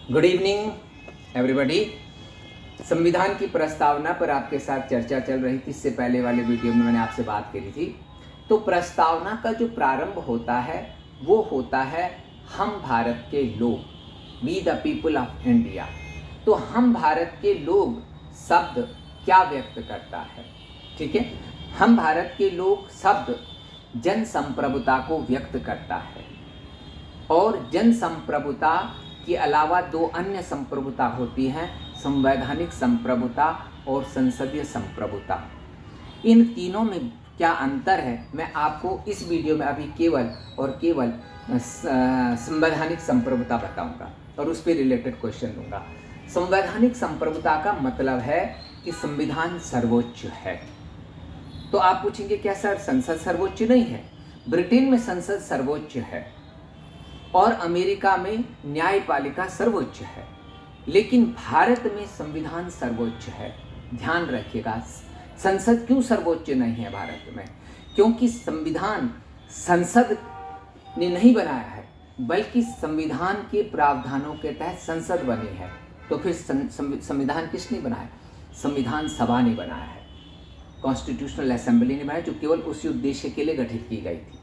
Good evening everybody. संविधान की प्रस्तावना पर आपके साथ चर्चा चल रही थी। इससे पहले वाले वीडियो में मैंने आपसे बात करी थी। तो प्रस्तावना का जो प्रारंभ होता है वो होता है हम भारत के लोग, we the people of India. तो हम भारत के लोग शब्द क्या व्यक्त करता है? ठीक है, हम भारत के लोग शब्द जन संप्रभुता को व्यक्त करता है। और जन संप्रभुता के अलावा दो अन्य संप्रभुता होती हैं, संवैधानिक संप्रभुता और संसदीय संप्रभुता। इन तीनों में क्या अंतर है मैं आपको इस वीडियो में अभी केवल और केवल संवैधानिक संप्रभुता बताऊंगा और उस पर रिलेटेड क्वेश्चन दूंगा। संवैधानिक संप्रभुता का मतलब है कि संविधान सर्वोच्च है। तो आप पूछेंगे क्या सर संसद सर्वोच्च नहीं है? ब्रिटेन में संसद सर्वोच्च है और अमेरिका में न्यायपालिका सर्वोच्च है, लेकिन भारत में संविधान सर्वोच्च है। ध्यान रखिएगा, संसद क्यों सर्वोच्च नहीं है भारत में? क्योंकि संविधान संसद ने नहीं बनाया है, बल्कि संविधान के प्रावधानों के तहत संसद बनी है। तो फिर संविधान किसने बनाया? संविधान सभा ने बनाया है, कॉन्स्टिट्यूशनल असेंबली ने बनाया, जो केवल उसी उद्देश्य के लिए गठित की गई थी।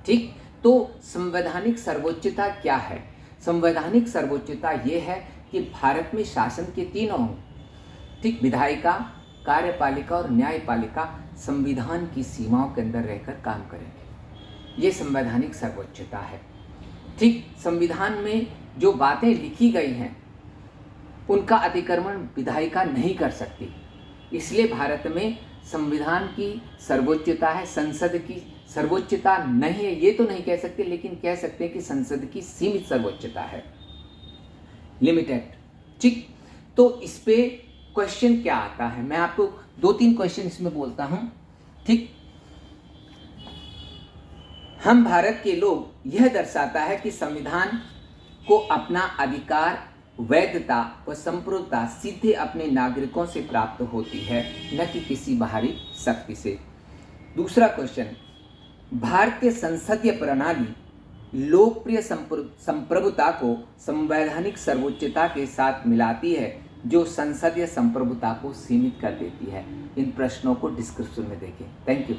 ठीक, तो संवैधानिक सर्वोच्चता क्या है? संवैधानिक सर्वोच्चता ये है कि भारत में शासन के तीनों अंग, ठीक, विधायिका, कार्यपालिका और न्यायपालिका संविधान की सीमाओं के अंदर रहकर काम करेंगे। ये संवैधानिक सर्वोच्चता है। ठीक, संविधान में जो बातें लिखी गई हैं उनका अतिक्रमण विधायिका नहीं कर सकती, इसलिए भारत में संविधान की सर्वोच्चता है, संसद की सर्वोच्चता नहीं है। ये तो नहीं कह सकते, लेकिन कह सकते हैं कि संसद की सीमित सर्वोच्चता है, लिमिटेड। ठीक, तो इस पे क्वेश्चन क्या आता है, मैं आपको 2-3 क्वेश्चन इसमें बोलता हूं। ठीक, हम भारत के लोग यह दर्शाता है कि संविधान को अपना अधिकार, वैधता व संप्रभुता सीधे अपने नागरिकों से प्राप्त होती है, न कि किसी बाहरी शक्ति से। दूसरा क्वेश्चन, भारतीय संसदीय प्रणाली लोकप्रिय संप्रभुता को संवैधानिक सर्वोच्चता के साथ मिलाती है, जो संसदीय संप्रभुता को सीमित कर देती है। इन प्रश्नों को डिस्क्रिप्शन में देखें। Thank you.